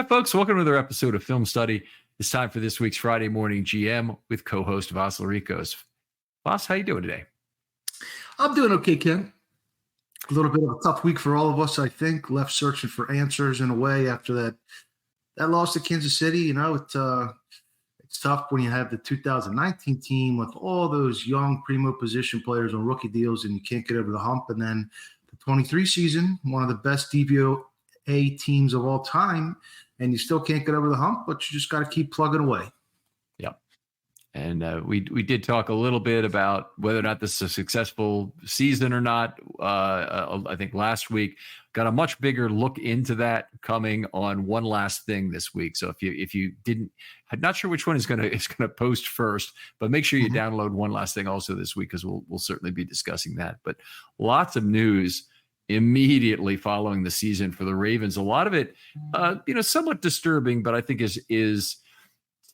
folks, welcome to another episode of Film Study. It's time for this week's Friday Morning GM with co-host Vas Laricos. Vas, how you doing today? I'm doing okay, Ken. A little bit of a tough week for all of us, I think. Left searching for answers in a way after that loss to Kansas City. You know, it's tough when you have the 2019 team with all those young primo position players on rookie deals and you can't get over the hump. And then the 23 season, one of the best DVOA teams of all time, and you still can't get over the hump, but you just got to keep plugging away. Yep. And we did talk a little bit about whether or not this is a successful season or not. I think last week got a much bigger look into that coming on One Last Thing this week. So if you didn't, I'm not sure which one is gonna post first, but make sure you download One Last Thing also this week because we'll certainly be discussing that. But lots of news immediately following the season for the Ravens. A lot of it, somewhat disturbing, but I think is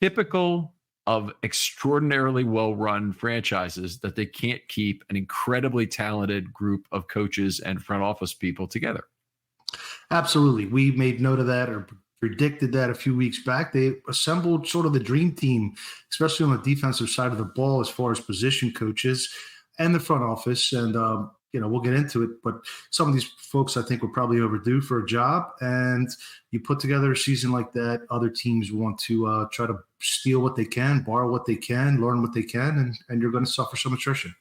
typical of extraordinarily well-run franchises that they can't keep an incredibly talented group of coaches and front office people together. Absolutely. We made note of that or predicted that a few weeks back. They assembled sort of the dream team, especially on the defensive side of the ball as far as position coaches and the front office. And, we'll get into it, but some of these folks I think were probably overdue for a job. And you put together a season like that, other teams want to try to steal what they can, borrow what they can, learn what they can, and you're going to suffer some attrition.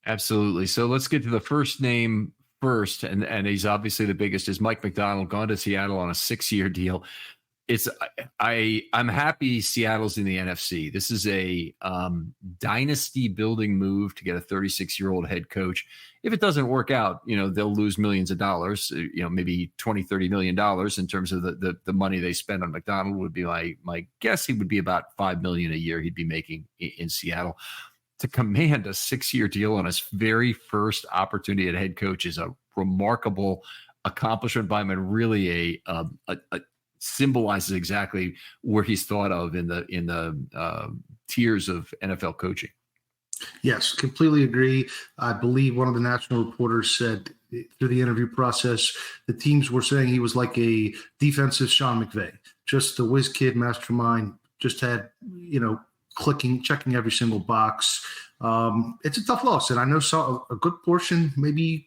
Absolutely. So let's get to the first name first, and he's obviously the biggest, is Mike Macdonald, gone to Seattle on a 6-year deal. I'm happy Seattle's in the NFC. This is a dynasty building move to get a 36-year-old head coach. If it doesn't work out, they'll lose millions of dollars, maybe $20-30 million in terms of the money they spend on Macdonald. Would be my guess. He would be about $5 million a year he'd be making in Seattle. To command a 6-year deal on his very first opportunity at head coach is a remarkable accomplishment by him, and really a symbolizes exactly where he's thought of in the tiers of NFL coaching. Yes, completely agree. I believe one of the national reporters said through the interview process, the teams were saying he was like a defensive Sean McVay, just the whiz kid mastermind, just had, checking every single box. It's a tough loss. And I know a good portion, maybe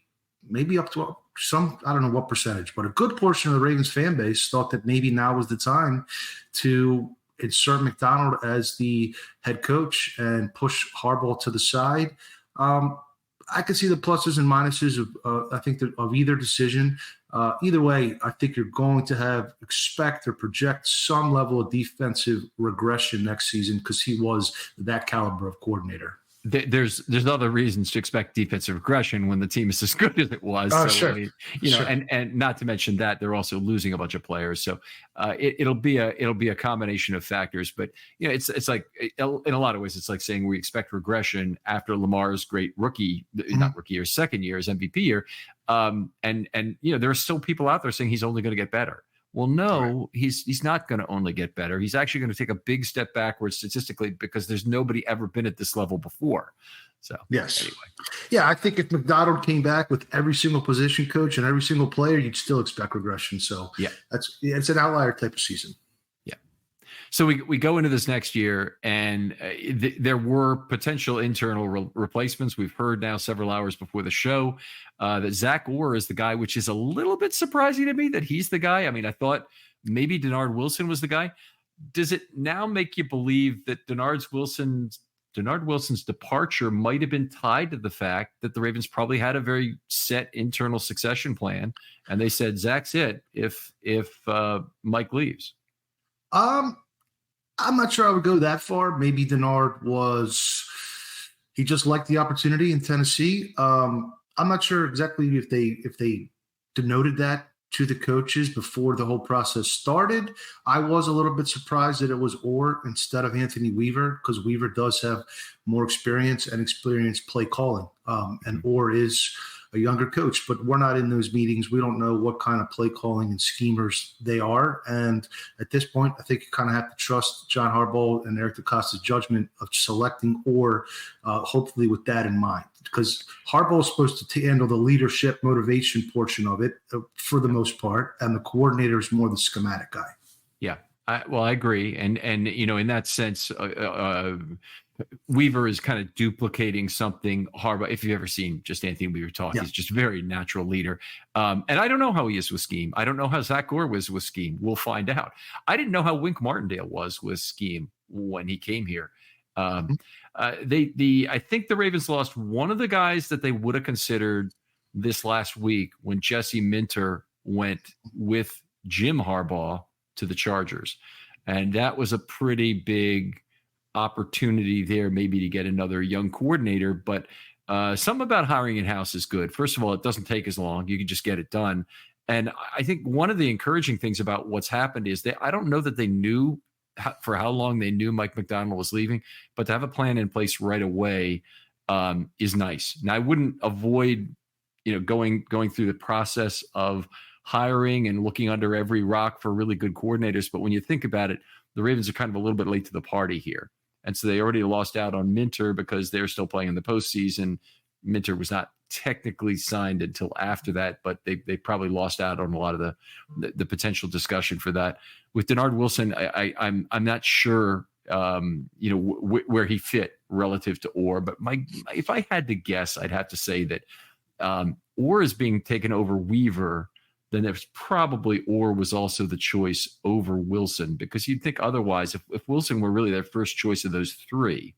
up to some, I don't know what percentage, but a good portion of the Ravens fan base thought that maybe now was the time to insert Macdonald as the head coach and push Harbaugh to the side. I can see the pluses and minuses of either decision. Either way, I think you're going to expect or project some level of defensive regression next season because he was that caliber of coordinator. There's other reasons to expect defensive regression when the team is as good as it was. Oh, so, sure. I mean, and not to mention that they're also losing a bunch of players. So it'll be a combination of factors. But it's like in a lot of ways, it's like saying we expect regression after Lamar's great second year, his MVP year. And there are still people out there saying he's only going to get better. Well, no, right. He's not going to only get better. He's actually going to take a big step backwards statistically because there's nobody ever been at this level before. So yes, anyway. Yeah, I think if Macdonald came back with every single position coach and every single player, you'd still expect regression. So yeah, it's an outlier type of season. Yeah. So we go into this next year, and there were potential internal replacements. We've heard now several hours before the show that Zach Orr is the guy, which is a little bit surprising to me that he's the guy. I mean, I thought maybe Denard Wilson was the guy. Does it now make you believe that Denard Wilson's departure might have been tied to the fact that the Ravens probably had a very set internal succession plan, and they said Zach's it if Mike leaves? I'm not sure I would go that far. Maybe Denard he just liked the opportunity in Tennessee. I'm not sure exactly if they denoted that to the coaches before the whole process started. I was a little bit surprised that it was Orr instead of Anthony Weaver, because Weaver does have more experience play calling. And Orr is a younger coach, but we're not in those meetings. We don't know what kind of play calling and schemers they are. And at this point, I think you kind of have to trust John Harbaugh and Eric DeCosta's judgment of selecting Orr, hopefully with that in mind, because Harbaugh is supposed to handle the leadership motivation portion of it for the most part, and the coordinator is more the schematic guy. Yeah, I agree, and in that sense, Weaver is kind of duplicating something Harbaugh. If you've ever seen just Anthony Weaver talk, he's just a very natural leader. And I don't know how he is with scheme. I don't know how Zach Orr was with scheme. We'll find out. I didn't know how Wink Martindale was with scheme when he came here. I think the Ravens lost one of the guys that they would have considered this last week when Jesse Minter went with Jim Harbaugh to the Chargers. And that was a pretty big opportunity there, maybe to get another young coordinator. But something about hiring in-house is good. First of all, it doesn't take as long. You can just get it done. And I think one of the encouraging things about what's happened is I don't know that they knew for how long they knew Mike Macdonald was leaving, but to have a plan in place right away is nice. Now, I wouldn't avoid, going through the process of hiring and looking under every rock for really good coordinators. But when you think about it, the Ravens are kind of a little bit late to the party here. And so they already lost out on Minter because they're still playing in the postseason. Minter was not technically signed until after that, but they probably lost out on a lot of the potential discussion for that. With Denard Wilson, I'm not sure where he fit relative to Orr, but if I had to guess, I'd have to say that Orr is being taken over Weaver. Then there's probably Orr was also the choice over Wilson, because you'd think otherwise, if Wilson were really their first choice of those three,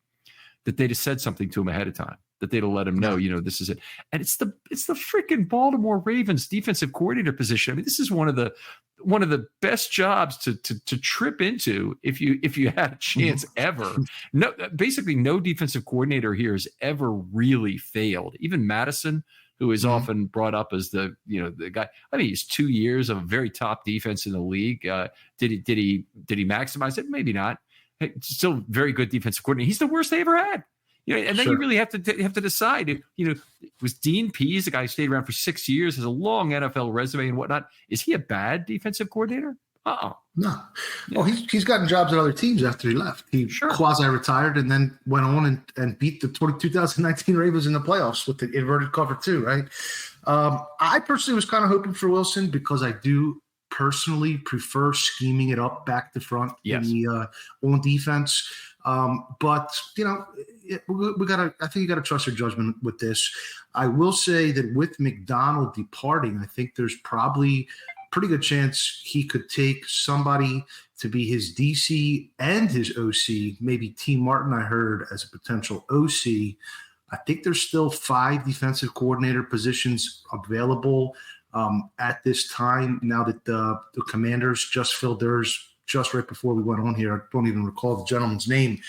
that they'd have said something to him ahead of time, that they'd have let him know, this is it. And it's the freaking Baltimore Ravens defensive coordinator position. I mean, this is one of the best jobs to trip into if you had a chance ever. No, basically no defensive coordinator here has ever really failed. Even Madison, who is often brought up as the guy. I mean, he's 2 years of a very top defense in the league. Did he maximize it? Maybe not. Still very good defensive coordinator. He's the worst they ever had. And then you really have to decide. Was Dean Pease, the guy who stayed around for 6 years, has a long NFL resume and whatnot? Is he a bad defensive coordinator? No. Yeah. Well, he's gotten jobs at other teams after he left. He quasi-retired and then went on and beat the 2019 Ravens in the playoffs with the inverted cover too, right? I personally was kind of hoping for Wilson because I do personally prefer scheming it up back to front on defense. But I think you gotta trust your judgment with this. I will say that with Macdonald departing, I think there's probably pretty good chance he could take somebody to be his DC and his OC, maybe T. Martin, I heard, as a potential OC. I think there's still 5 defensive coordinator positions available at this time, now that the Commanders just filled theirs just right before we went on here. I don't even recall the gentleman's name.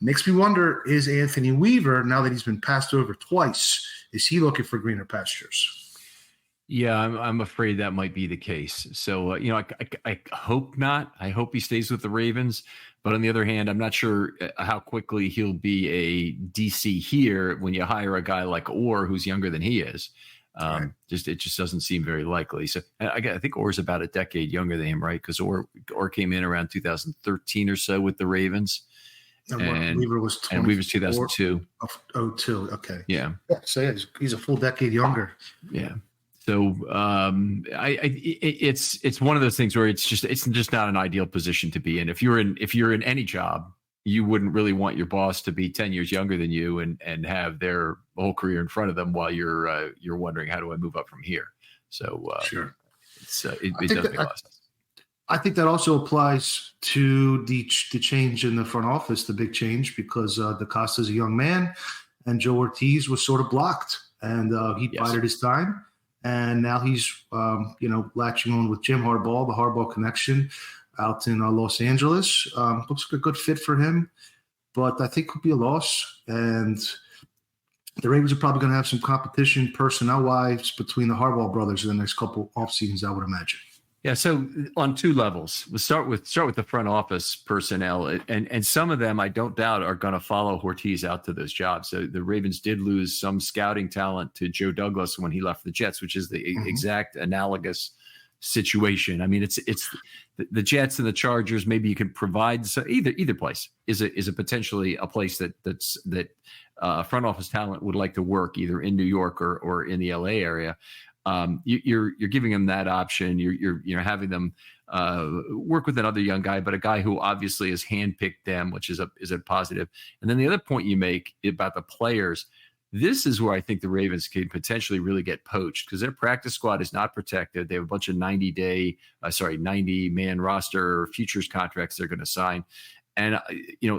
Makes me wonder, is Anthony Weaver, now that he's been passed over twice, is he looking for greener pastures? Yeah, I'm afraid that might be the case. So, I hope not. I hope he stays with the Ravens. But on the other hand, I'm not sure how quickly he'll be a DC here when you hire a guy like Orr, who's younger than he is. Right. It just doesn't seem very likely. So I think Orr's about a decade younger than him, right? Because Orr came in around 2013 or so with the Ravens. And Weaver was 2002. 02. Okay. Yeah. So he's a full decade younger. Yeah. So it's one of those things where it's just not an ideal position to be in. If you're in any job, you wouldn't really want your boss to be 10 years younger than you and have their whole career in front of them while you're wondering, how do I move up from here? So sure, it does make a lot of sense. I think that also applies to the change in the front office, the big change, because DeCosta's a young man and Joe Ortiz was sort of blocked, and he bided his time. And now he's, latching on with Jim Harbaugh, the Harbaugh connection out in Los Angeles. Looks like a good fit for him, but I think could be a loss. And the Ravens are probably going to have some competition personnel-wise between the Harbaugh brothers in the next couple off seasons, I would imagine. Yeah, so on two levels, we'll start with the front office personnel, and some of them I don't doubt are going to follow Ortiz out to those jobs. So the Ravens did lose some scouting talent to Joe Douglas when he left the Jets, which is the exact analogous situation. I mean, it's the Jets and the Chargers. Maybe you can provide, so either place is a potentially a place that front office talent would like to work, either in New York or in the LA area. You're giving them that option. You're having them work with another young guy, but a guy who obviously has handpicked them, which is a positive. And then the other point you make about the players, this is where I think the Ravens could potentially really get poached, because their practice squad is not protected. They have a bunch of 90-man roster futures contracts they're going to sign, and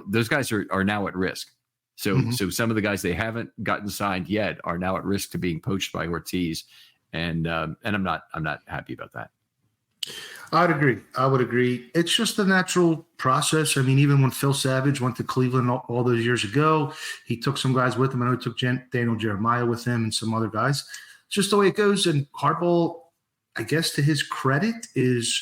those guys are now at risk. So some of the guys they haven't gotten signed yet are now at risk to being poached by Ortiz. And I'm not happy about that. I would agree. It's just the natural process. I mean, even when Phil Savage went to Cleveland all those years ago, he took some guys with him. I know he took Daniel Jeremiah with him and some other guys. It's just the way it goes. And Harbaugh, I guess to his credit, is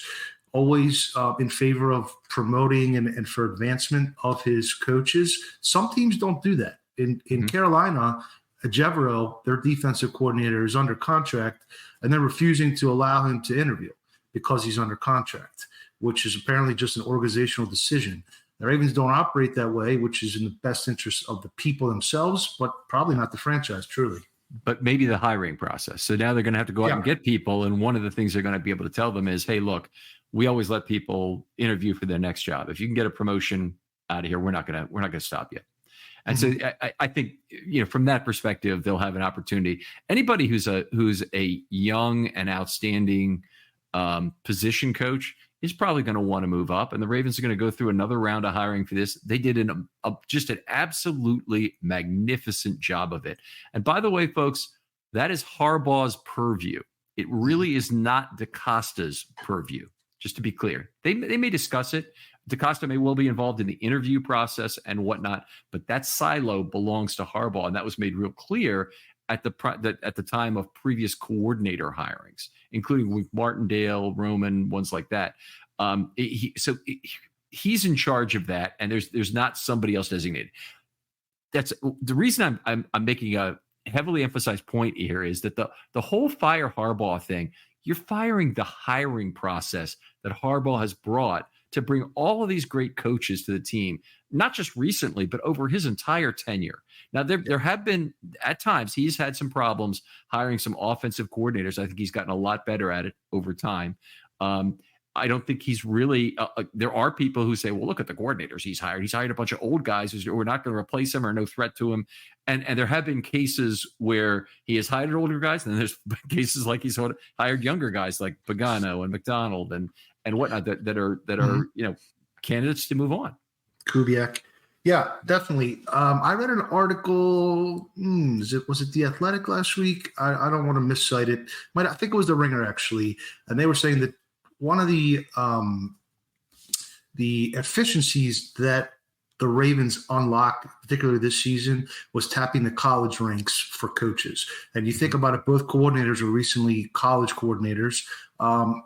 always in favor of promoting and for advancement of his coaches. Some teams don't do that. In Carolina, Evero, their defensive coordinator, is under contract, and they're refusing to allow him to interview because he's under contract, which is apparently just an organizational decision. The Ravens don't operate that way, which is in the best interest of the people themselves, but probably not the franchise, truly. But maybe the hiring process. So now they're going to have to go out and get people, and one of the things they're going to be able to tell them is, hey, look, we always let people interview for their next job. If you can get a promotion out of here, we're not going to stop you. And so I think, from that perspective, they'll have an opportunity. Anybody who's a young and outstanding position coach is probably going to want to move up. And the Ravens are going to go through another round of hiring for this. They did just an absolutely magnificent job of it. And by the way, folks, that is Harbaugh's purview. It really is not DaCosta's purview, just to be clear. They may discuss it. DaCosta may well be involved in the interview process and whatnot, but that silo belongs to Harbaugh, and that was made real clear at the time of previous coordinator hirings, including with Martindale, Roman, ones like that. He's in charge of that, and there's not somebody else designated. That's the reason I'm making a heavily emphasized point here, is that the whole fire Harbaugh thing, you're firing the hiring process that Harbaugh has brought to bring all of these great coaches to the team, not just recently, but over his entire tenure. Now, there have been, at times, he's had some problems hiring some offensive coordinators. I think he's gotten a lot better at it over time. I don't think he's really there are people who say, well, look at the coordinators he's hired. He's hired a bunch of old guys who are not going to replace him or no threat to him. And there have been cases where he has hired older guys, and then there's cases like he's hired younger guys like Pagano and McDonald and whatnot that are candidates to move on. Kubiak. Yeah, definitely. I read an article. Was it The Athletic last week? I don't want to miscite it. I think it was The Ringer, actually. And they were saying that one of the efficiencies that the Ravens unlocked, particularly this season, was tapping the college ranks for coaches. And you think about it, both coordinators were recently college coordinators. And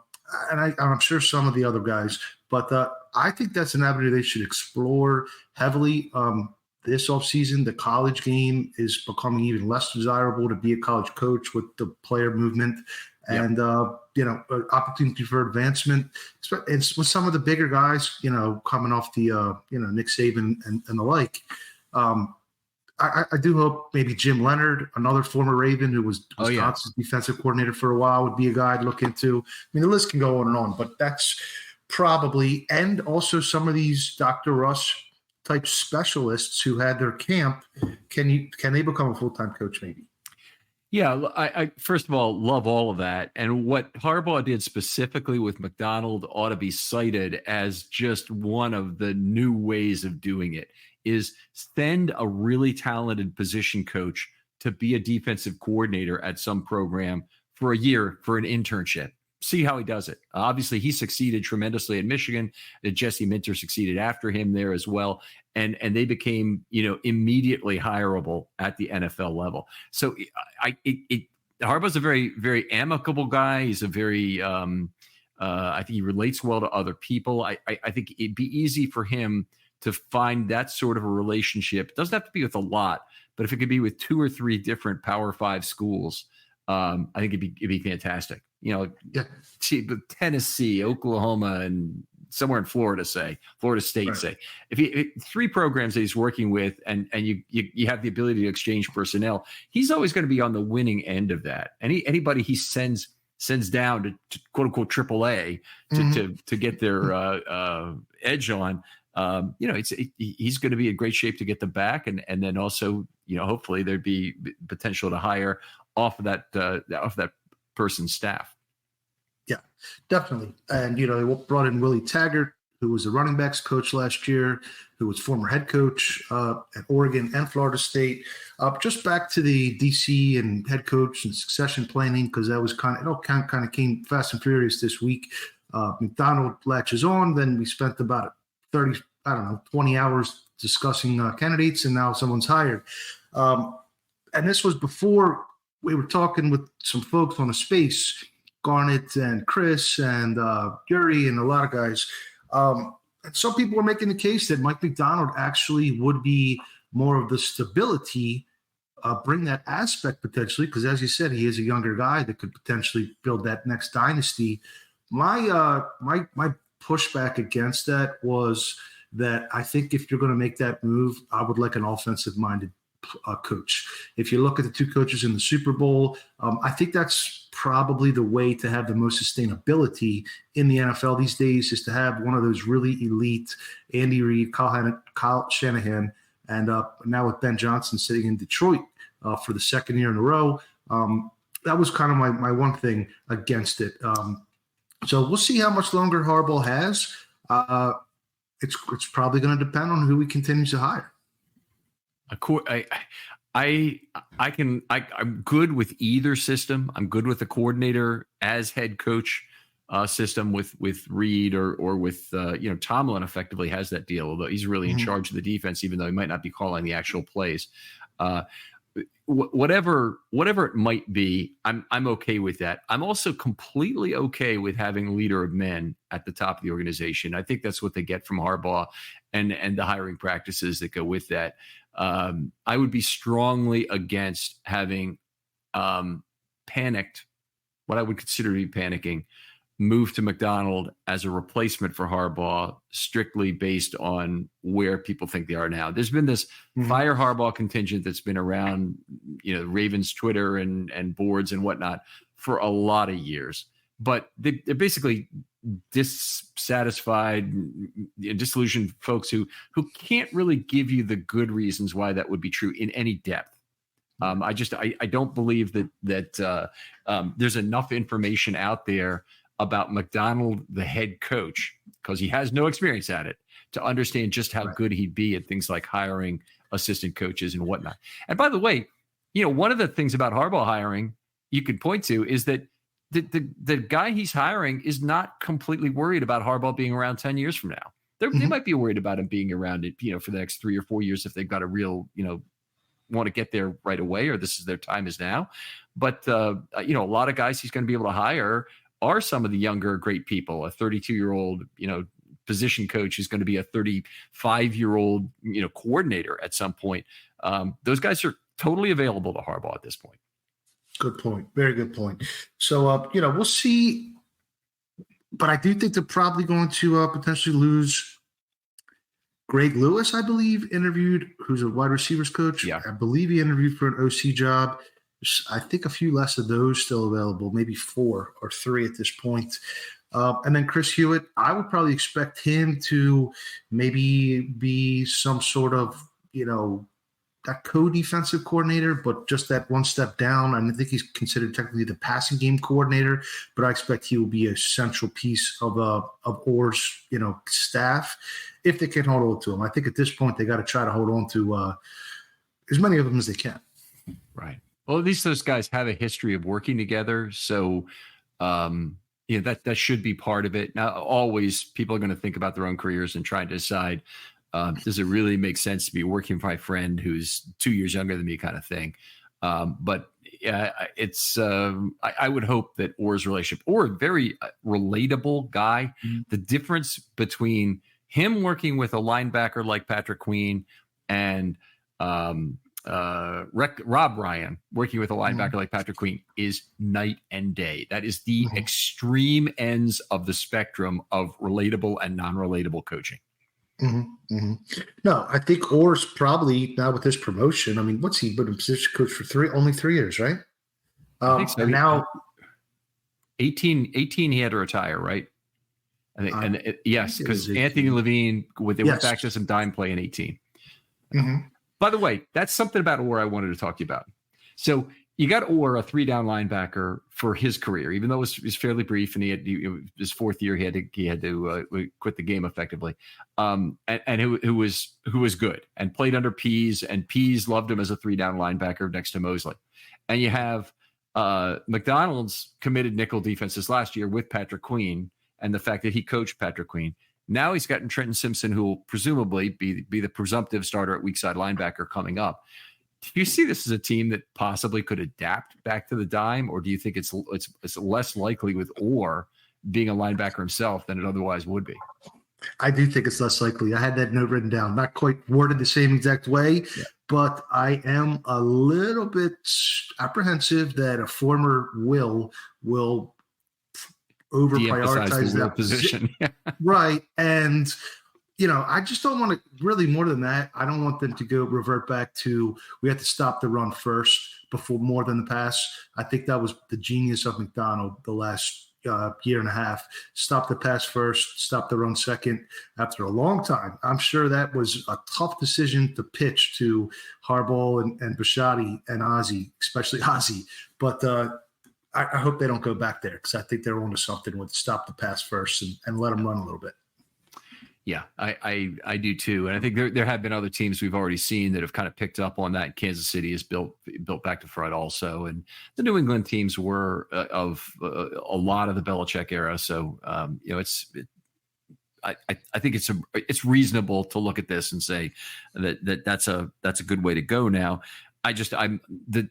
I'm sure some of the other guys, but I think that's an avenue they should explore heavily. This offseason, the college game is becoming even less desirable to be a college coach with the player movement and, opportunity for advancement. It's with some of the bigger guys, coming off the, Nick Saban and the like. I do hope maybe Jim Leonard, another former Raven who was Wisconsin's defensive coordinator for a while, would be a guy I'd look into. I mean, the list can go on and on, but that's probably, and also some of these Dr. Russ type specialists who had their camp. Can they become a full-time coach maybe? Yeah, I first of all love all of that, and what Harbaugh did specifically with McDonald ought to be cited as just one of the new ways of doing it. Is send a really talented position coach to be a defensive coordinator at some program for a year for an internship. See how he does it. Obviously, he succeeded tremendously at Michigan. Jesse Minter succeeded after him there as well. And they became, immediately hireable at the NFL level. So Harbaugh's a very, very amicable guy. He's a very I think he relates well to other people. I think it'd be easy for him to find that sort of a relationship. It doesn't have to be with a lot, but if it could be with 2 or 3 different Power 5 schools, I think it'd be fantastic. Yeah. Tennessee, Oklahoma, and somewhere in Florida State, right. Say, if 3 programs that he's working with, and you have the ability to exchange personnel, he's always going to be on the winning end of that. Anybody he sends down to quote unquote AAA to get their edge on. He's going to be in great shape to get them back, and then also, hopefully there'd be potential to hire off of that person's staff. Yeah, definitely. And, they brought in Willie Taggart, who was the running backs coach last year, who was former head coach at Oregon and Florida State. Just back to the DC and head coach and succession planning, because that was kind of came fast and furious this week. McDonald latches on. Then we spent about 20 hours discussing candidates, and now someone's hired. And this was before we were talking with some folks on a space, Garnett and Chris and Yuri and a lot of guys. And some people were making the case that Mike McDonald actually would be more of the stability, bring that aspect potentially, because as you said, he is a younger guy that could potentially build that next dynasty. My pushback against that was that I think if you're going to make that move, I would like an offensive-minded coach. If you look at the 2 coaches in the Super Bowl, I think that's probably the way to have the most sustainability in the NFL these days, is to have one of those really elite Andy Reid, Kyle Shanahan, and now with Ben Johnson sitting in Detroit for the 2nd year in a row. That was kind of my one thing against it. So we'll see how much longer Harbaugh has. It's probably going to depend on who he continues to hire. I'm good with either system. I'm good with the coordinator as head coach system with Reed or with Tomlin effectively has that deal, although he's really in charge of the defense, even though he might not be calling the actual plays. Whatever it might be, I'm okay with that. I'm also completely okay with having leader of men at the top of the organization. I think that's what they get from Harbaugh and the hiring practices that go with that. I would be strongly against having panicked, what I would consider to be panicking, move to McDonald as a replacement for Harbaugh, strictly based on where people think they are now. There's been this fire Harbaugh contingent that's been around, Ravens Twitter and boards and whatnot for a lot of years, but they're basically dissatisfied, disillusioned folks who can't really give you the good reasons why that would be true in any depth. I don't believe that there's enough information out there about McDonald, the head coach, because he has no experience at it, to understand just how good he'd be at things like hiring assistant coaches and whatnot. And by the way, one of the things about Harbaugh hiring you could point to is that the guy he's hiring is not completely worried about Harbaugh being around 10 years from now. They might be worried about him being around for the next 3 or 4 years if they've got a real, want to get there right away, or this is their time is now. But, a lot of guys he's going to be able to hire are some of the younger, great people. A 32-year-old, position coach who's going to be a 35-year-old, coordinator at some point. Those guys are totally available to Harbaugh at this point. Good point. Very good point. So, we'll see. But I do think they're probably going to potentially lose Greg Lewis, I believe, interviewed, who's a wide receivers coach. Yeah. I believe he interviewed for an OC job. I think a few less of those still available, maybe 4 or 3 at this point. And then Chris Hewitt, I would probably expect him to maybe be some sort of, that co-defensive coordinator, but just that one step down. I think he's considered technically the passing game coordinator, but I expect he will be a central piece of Orr's, staff if they can hold on to him. I think at this point they got to try to hold on to as many of them as they can. Right. Well, at least those guys have a history of working together. So, that should be part of it. Now, always people are going to think about their own careers and try to decide, does it really make sense to be working for my friend who's 2 years younger than me kind of thing? But it's I would hope that Orr's relationship, Orr, very relatable guy. Mm-hmm. The difference between him working with a linebacker like Patrick Queen and Rob Ryan working with a linebacker like Patrick Queen is night and day. That is the extreme ends of the spectrum of relatable and non-relatable coaching. No, I think Orr's probably now with this promotion. I mean, what's he been a position coach for only 3 years, right? I think so. And now 18, he had to retire, right? I think, yes, because Anthony Levine, they went back to some dime play in 18. By the way, that's something about Orr I wanted to talk to you about. So you got Orr, a 3-down linebacker for his career, even though it was fairly brief, and he had his 4th year, he had to quit the game effectively, and who was good and played under Pease, and Pease loved him as a 3-down linebacker next to Mosley. And you have McDonald's committed nickel defenses last year with Patrick Queen, and the fact that he coached Patrick Queen. Now he's gotten Trenton Simpson, who will presumably be the presumptive starter at weak side linebacker coming up. Do you see this as a team that possibly could adapt back to the dime, or do you think it's less likely with Orr being a linebacker himself than it otherwise would be? I do think it's less likely. I had that note written down, not quite worded the same exact way, but I am a little bit apprehensive that a former will over prioritize that position. Right. And I just don't want to really more than that. I don't want them to revert back to, we have to stop the run first before more than the pass. I think that was the genius of McDonald the last year and a half. Stop the pass first, stop the run second. After a long time, I'm sure that was a tough decision to pitch to Harbaugh and Bisciotti and Ozzie, especially Ozzie. But I hope they don't go back there, because I think they're onto something with stop the pass first and let them run a little bit. Yeah, I do too. And I think there have been other teams we've already seen that have kind of picked up on that. Kansas City is built back to front also. And the New England teams were of a lot of the Belichick era. So, I think it's reasonable to look at this and say that's a good way to go now. I'm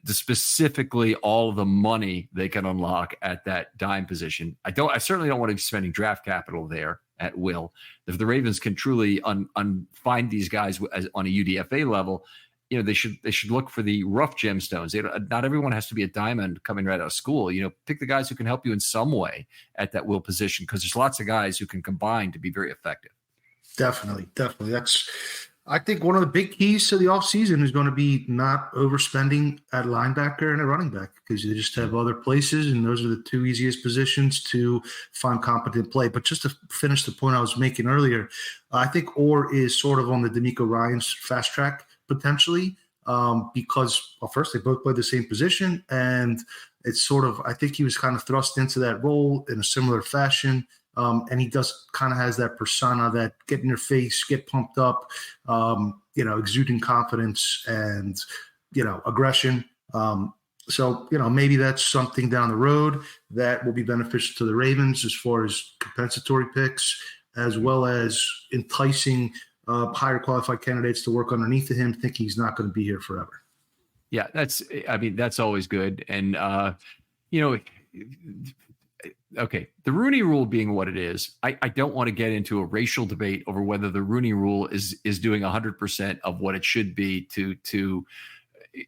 specifically all of the money they can unlock at that dime position. I certainly don't want to be spending draft capital there at will. If the Ravens can truly find these guys on a UDFA level, they should look for the rough gemstones. Not everyone has to be a diamond coming right out of school. Pick the guys who can help you in some way at that will position, because there's lots of guys who can combine to be very effective. Definitely. That's, I think, one of the big keys to the offseason is going to be not overspending at linebacker and at running back, because you just have other places, and those are the two easiest positions to find competent play. But just to finish the point I was making earlier, I think Orr is sort of on the D'Amico Ryans fast track potentially, because, well, first, they both play the same position, and it's sort of, I think he was kind of thrust into that role in a similar fashion. And he kind of has that persona that get in your face, get pumped up, exuding confidence and, aggression. So maybe that's something down the road that will be beneficial to the Ravens as far as compensatory picks, as well as enticing higher qualified candidates to work underneath of him, thinking he's not going to be here forever. Yeah, that's always good. And, okay, the Rooney Rule being what it is, I don't want to get into a racial debate over whether the Rooney Rule is doing 100% of what it should be to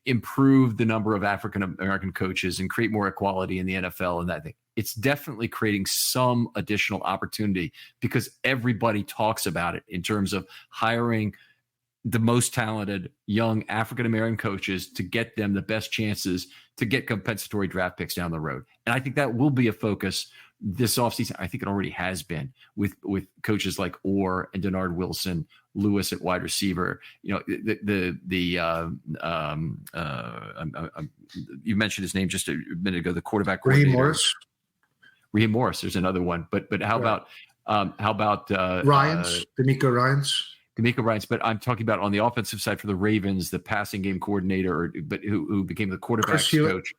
improve the number of African American coaches and create more equality in the NFL and that thing. It's definitely creating some additional opportunity, because everybody talks about it in terms of hiring the most talented young African American coaches to get them the best chances to get compensatory draft picks down the road. And I think that will be a focus this offseason. I think it already has been with coaches like Orr and Denard Wilson, Lewis at wide receiver. You mentioned his name just a minute ago, the quarterback coordinator. Raheem Morris. There's another one, but how about Ryans, D'Amico Ryans? D'Amico Ryans, but I'm talking about on the offensive side for the Ravens, the passing game coordinator, but who became the quarterback's coach.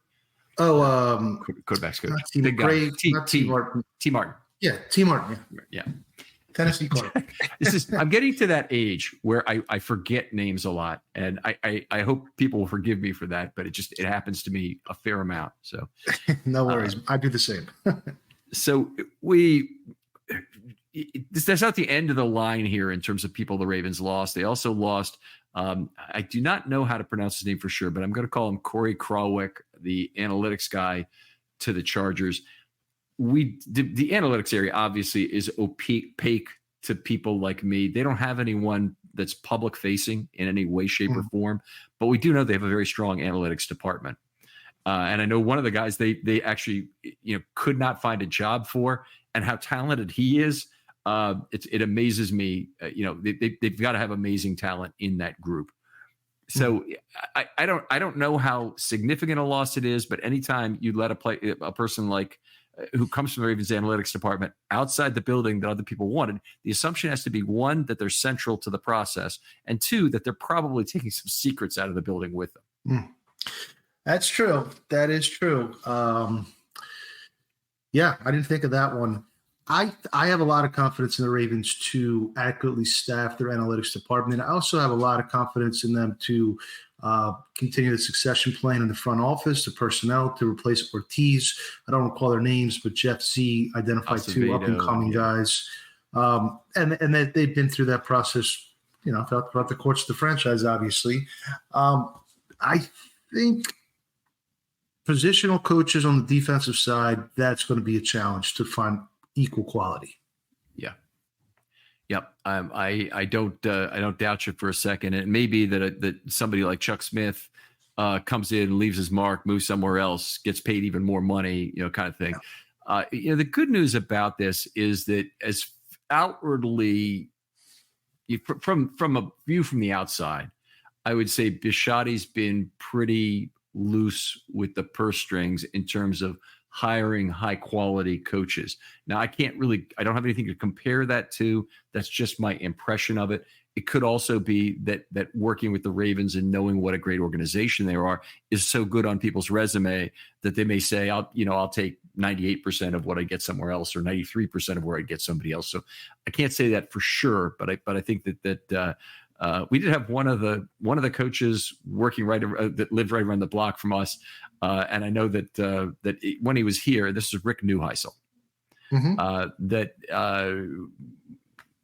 Oh, quarterback's coach. T. Martin. T. Martin. Yeah, T. Martin. Yeah. Tennessee quarterback. I'm getting to that age where I forget names a lot, and I hope people will forgive me for that, but it happens to me a fair amount. So no worries. I do the same. So that's not the end of the line here in terms of people the Ravens lost. They also lost, I do not know how to pronounce his name for sure, but I'm going to call him Corey Krawick, the analytics guy, to the Chargers. The analytics area obviously is opaque to people like me. They don't have anyone that's public facing in any way, shape, or form, but we do know they have a very strong analytics department. And I know one of the guys they actually could not find a job for, and how talented he is. It amazes me. They've got to have amazing talent in that group. So I don't know how significant a loss it is, but anytime you let a person like who comes from the Ravens analytics department outside the building that other people wanted, the assumption has to be, one, that they're central to the process, and two, that they're probably taking some secrets out of the building with them. That's true. That is true. Yeah, I didn't think of that one. I have a lot of confidence in the Ravens to adequately staff their analytics department. I also have a lot of confidence in them to continue the succession plan in the front office, the personnel to replace Ortiz. I don't recall their names, but Jeff Z identified two up-and-coming guys. And that they've been through that process, throughout the course of the franchise, obviously. I think positional coaches on the defensive side, that's going to be a challenge to find equal quality. Yeah. Yep. I don't doubt you for a second. It may be that somebody like Chuck Smith comes in, leaves his mark, moves somewhere else, gets paid even more money, kind of thing. Yeah. The good news about this is that as outwardly, from a view from the outside, I would say Bisciotti's been pretty loose with the purse strings in terms of hiring high quality coaches. Now, I don't have anything to compare that to. That's just my impression of it. It could also be that working with the Ravens and knowing what a great organization they are is so good on people's resume that they may say, I'll take 98% of what I get somewhere else, or 93% of where I get somebody else. So I can't say that for sure, but I think that we did have one of the coaches working that lived right around the block from us, and I know that when he was here, this is Rick Neuheisel.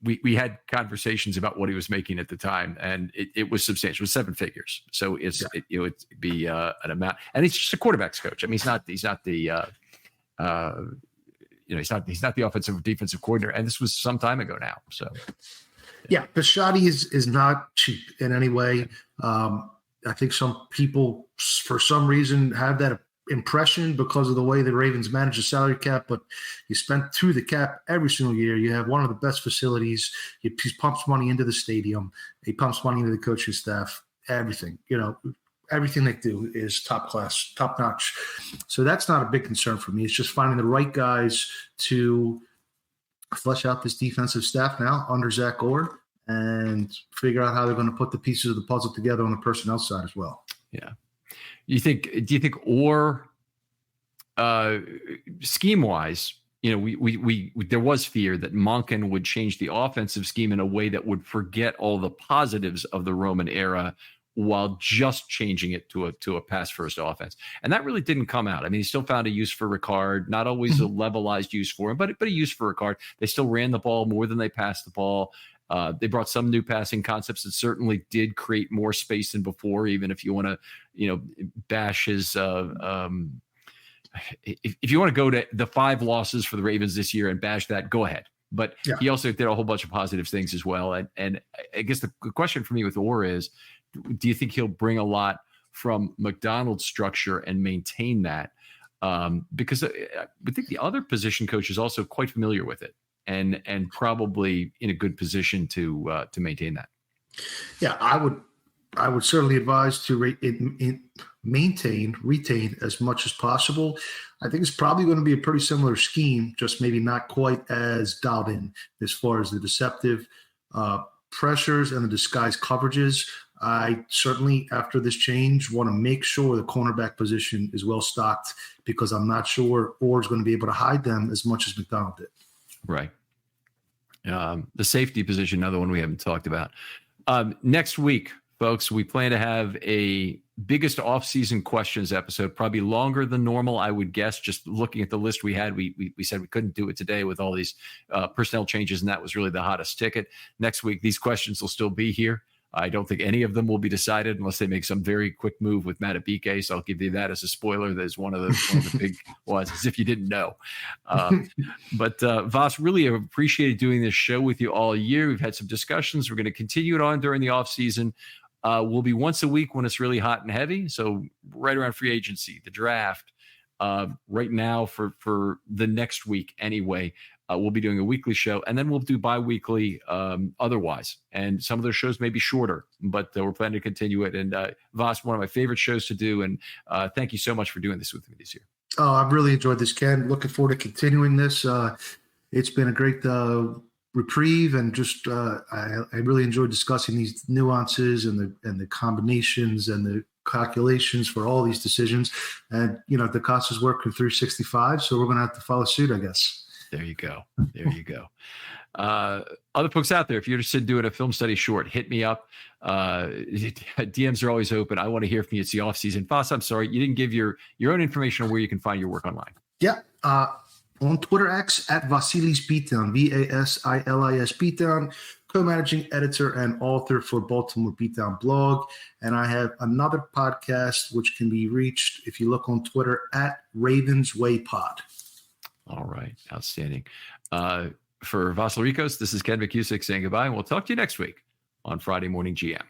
We had conversations about what he was making at the time, and it was substantial. It was 7 figures. So it'd be an amount, and he's just a quarterback's coach. I mean, he's not the he's not the offensive or defensive coordinator, and this was some time ago now. So. Yeah, Bisciotti is not cheap in any way. I think some people, for some reason, have that impression because of the way the Ravens manage the salary cap, but you spend through the cap every single year. You have one of the best facilities. He pumps money into the stadium. He pumps money into the coaching staff. Everything, everything they do is top class, top notch. So that's not a big concern for me. It's just finding the right guys to flesh out this defensive staff now under Zach Orr and figure out how they're going to put the pieces of the puzzle together on the personnel side as well. Yeah. Do you think Orr, scheme wise, we there was fear that Monken would change the offensive scheme in a way that would forget all the positives of the Roman era while just changing it to a pass first offense. And that really didn't come out. I mean, he still found a use for Ricard, not always a levelized use for him, but a use for Ricard. They still ran the ball more than they passed the ball. They brought some new passing concepts that certainly did create more space than before, even if you want to, bash his, if you want to go to the 5 losses for the Ravens this year and bash that, go ahead. But yeah, he also did a whole bunch of positive things as well. And I guess the question for me with Orr is, do you think he'll bring a lot from McDonald's structure and maintain that? Because I think the other position coach is also quite familiar with it and probably in a good position to maintain that. Yeah, I would certainly advise to retain as much as possible. I think it's probably going to be a pretty similar scheme, just maybe not quite as dialed in as far as the deceptive pressures and the disguised coverages. I certainly, after this change, want to make sure the cornerback position is well stocked because I'm not sure Orr is going to be able to hide them as much as McDonald did. Right. The safety position, another one we haven't talked about. Next week, folks, we plan to have a biggest off-season questions episode, probably longer than normal, I would guess. Just looking at the list we had, we said we couldn't do it today with all these personnel changes, and that was really the hottest ticket. Next week, these questions will still be here. I don't think any of them will be decided unless they make some very quick move with Matt Abike. So I'll give you that as a spoiler. There's one of the big ones, as if you didn't know. But Vas, really appreciated doing this show with you all year. We've had some discussions. We're going to continue it on during the off season. We'll be once a week when it's really hot and heavy. So right around free agency, the draft. Right now for the next week anyway. We'll be doing a weekly show, and then we'll do bi-weekly otherwise. And some of those shows may be shorter, but we're planning to continue it. And Vas, one of my favorite shows to do. And thank you so much for doing this with me this year. Oh, I've really enjoyed this, Ken. Looking forward to continuing this. It's been a great reprieve, and just I really enjoyed discussing these nuances and the combinations and the calculations for all these decisions. And, the cost is working 365, so we're going to have to follow suit, I guess. There you go. Other folks out there, if you're interested in doing a film study short, hit me up. DMs are always open. I want to hear from you. It's the off season. Vas, I'm sorry, you didn't give your own information on where you can find your work online. Yeah. On Twitter X at Vasilis Beatdown, Vasilis Beatdown, co-managing editor and author for Baltimore Beatdown blog. And I have another podcast which can be reached if you look on Twitter at Ravens Way Pod. All right. Outstanding. For Vasilrikos, this is Ken McCusick saying goodbye, and we'll talk to you next week on Friday Morning GM.